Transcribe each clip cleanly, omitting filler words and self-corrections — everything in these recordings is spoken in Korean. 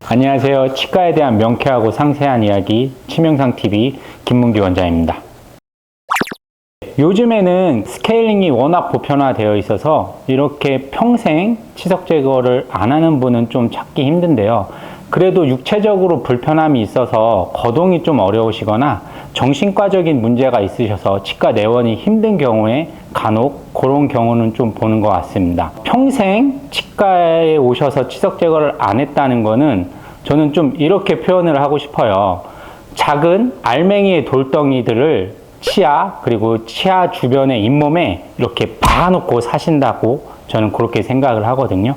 안녕하세요. 치과에 대한 명쾌하고 상세한 이야기 치명상TV 김문기 원장입니다. 요즘에는 스케일링이 워낙 보편화되어 있어서 이렇게 평생 치석 제거를 안 하는 분은 좀 찾기 힘든데요. 그래도 육체적으로 불편함이 있어서 거동이 좀 어려우시거나 정신과적인 문제가 있으셔서 치과 내원이 힘든 경우에 간혹 그런 경우는 좀 보는 것 같습니다. 평생 치과에 오셔서 치석 제거를 안 했다는 거는 저는 좀 이렇게 표현을 하고 싶어요. 작은 알맹이의 돌덩이들을 치아 그리고 치아 주변의 잇몸에 이렇게 박아놓고 사신다고 저는 그렇게 생각을 하거든요.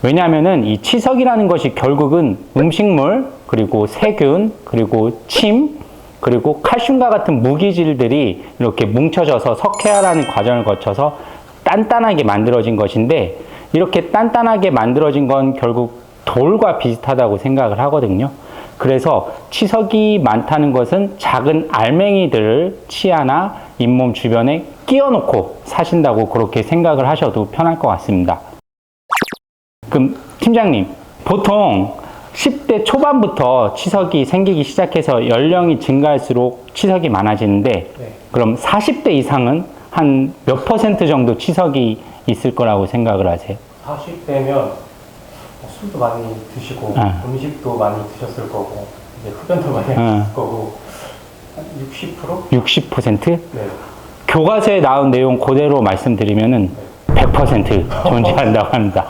왜냐하면은 이 치석이라는 것이 결국은 음식물 그리고 세균 그리고 침 그리고 칼슘과 같은 무기질들이 이렇게 뭉쳐져서 석회화라는 과정을 거쳐서 단단하게 만들어진 것인데, 이렇게 단단하게 만들어진 건 결국 돌과 비슷하다고 생각을 하거든요. 그래서 치석이 많다는 것은 작은 알맹이들을 치아나 잇몸 주변에 끼워 놓고 사신다고 그렇게 생각을 하셔도 편할 것 같습니다. 그럼 팀장님, 보통 10대 초반부터 치석이 생기기 시작해서 연령이 증가할수록 치석이 많아지는데, 네. 그럼 40대 이상은 한 몇 % 정도 치석이 있을 거라고 생각을 하세요? 40대면 술도 많이 드시고 음식도 많이 드셨을 거고 이제 흡연도 많이 하셨을 거고 한 60%? 60%? 네. 교과서에 나온 내용 그대로 말씀드리면은 100% 존재한다고 합니다.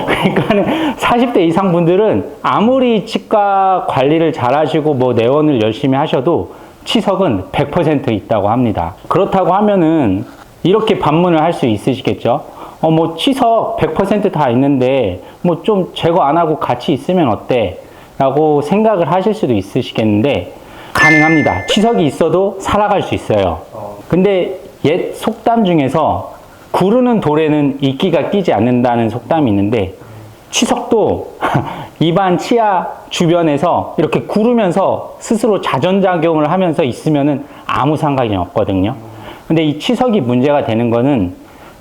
그러니까는 40대 이상 분들은 아무리 치과 관리를 잘 하시고 뭐 내원을 열심히 하셔도 치석은 100% 있다고 합니다. 그렇다고 하면은 이렇게 반문을 할 수 있으시겠죠? 뭐 치석 100% 다 있는데 뭐 좀 제거 안 하고 같이 있으면 어때? 라고 생각을 하실 수도 있으시겠는데, 가능합니다. 치석이 있어도 살아갈 수 있어요. 근데 옛 속담 중에서 구르는 돌에는 이끼가 끼지 않는다는 속담이 있는데, 치석도 입안 치아 주변에서 이렇게 구르면서 스스로 자전작용을 하면서 있으면은 아무 상관이 없거든요. 근데 이 치석이 문제가 되는 거는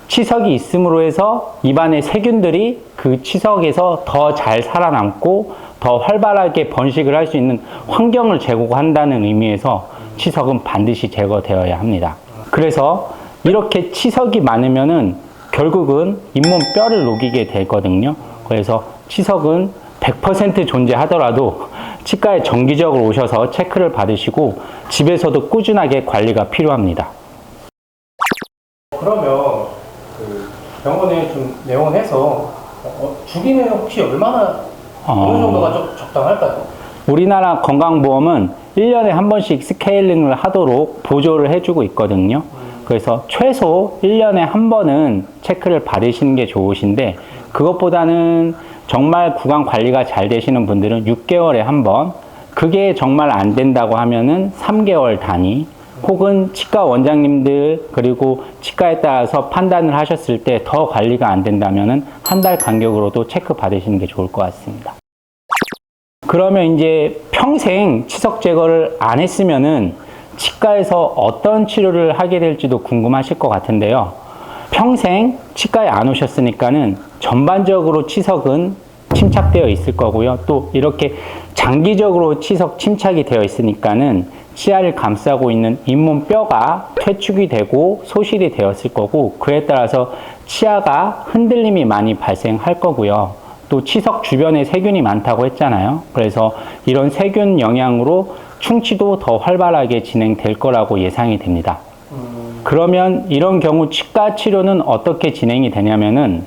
치석이 있음으로 해서 입안의 세균들이 그 치석에서 더 잘 살아남고 더 활발하게 번식을 할 수 있는 환경을 제공한다는 의미에서 치석은 반드시 제거되어야 합니다. 그래서 이렇게 치석이 많으면은 결국은 잇몸 뼈를 녹이게 되거든요. 그래서 치석은 100% 존재하더라도 치과에 정기적으로 오셔서 체크를 받으시고 집에서도 꾸준하게 관리가 필요합니다. 그러면 그 병원에 좀 내원해서 주기는 혹시 얼마나 어느 정도가 좀 적당할까요? 우리나라 건강보험은 1년에 한 번씩 스케일링을 하도록 보조를 해주고 있거든요. 그래서 최소 1년에 한 번은 체크를 받으시는 게 좋으신데, 그것보다는 정말 구강 관리가 잘 되시는 분들은 6개월에 한 번, 그게 정말 안 된다고 하면은 3개월 단위, 혹은 치과 원장님들 그리고 치과에 따라서 판단을 하셨을 때 더 관리가 안 된다면은 한 달 간격으로도 체크 받으시는 게 좋을 것 같습니다. 그러면 이제 평생 치석 제거를 안 했으면은 치과에서 어떤 치료를 하게 될지도 궁금하실 것 같은데요. 평생 치과에 안 오셨으니까는 전반적으로 치석은 침착되어 있을 거고요. 또 이렇게 장기적으로 치석 침착이 되어 있으니까는 치아를 감싸고 있는 잇몸 뼈가 퇴축이 되고 소실이 되었을 거고, 그에 따라서 치아가 흔들림이 많이 발생할 거고요. 또 치석 주변에 세균이 많다고 했잖아요. 그래서 이런 세균 영향으로 충치도 더 활발하게 진행될 거라고 예상이 됩니다. 그러면 이런 경우 치과 치료는 어떻게 진행이 되냐면은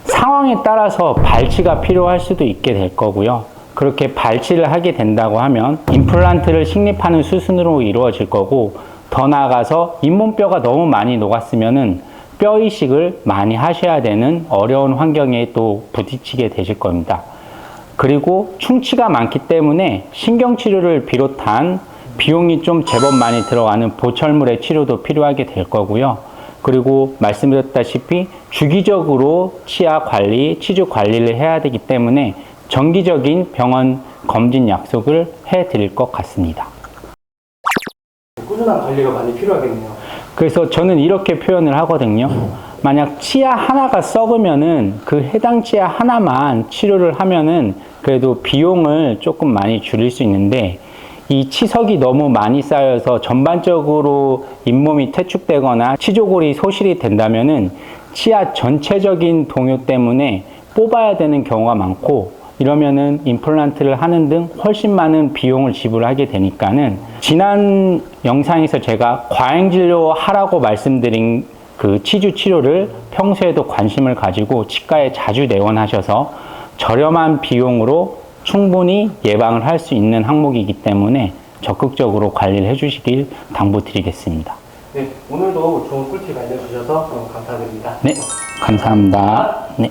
상황에 따라서 발치가 필요할 수도 있게 될 거고요. 그렇게 발치를 하게 된다고 하면 임플란트를 식립하는 수순으로 이루어질 거고, 더 나아가서 잇몸뼈가 너무 많이 녹았으면은 뼈 이식을 많이 하셔야 되는 어려운 환경에 또 부딪히게 되실 겁니다. 그리고 충치가 많기 때문에 신경치료를 비롯한 비용이 좀 제법 많이 들어가는 보철물의 치료도 필요하게 될 거고요. 그리고 말씀드렸다시피 주기적으로 치아 관리, 치주 관리를 해야 되기 때문에 정기적인 병원 검진 약속을 해드릴 것 같습니다. 꾸준한 관리가 많이 필요하겠네요. 그래서 저는 이렇게 표현을 하거든요. 만약 치아 하나가 썩으면은 그 해당 치아 하나만 치료를 하면은 그래도 비용을 조금 많이 줄일 수 있는데, 이 치석이 너무 많이 쌓여서 전반적으로 잇몸이 퇴축되거나 치조골이 소실이 된다면은 치아 전체적인 동요 때문에 뽑아야 되는 경우가 많고, 이러면은 임플란트를 하는 등 훨씬 많은 비용을 지불하게 되니까는, 지난 영상에서 제가 과잉진료 하라고 말씀드린 그 치주 치료를 평소에도 관심을 가지고 치과에 자주 내원하셔서 저렴한 비용으로 충분히 예방을 할 수 있는 항목이기 때문에 적극적으로 관리를 해주시길 당부드리겠습니다. 네, 오늘도 좋은 꿀팁 알려주셔서 너무 감사드립니다. 네, 감사합니다. 네.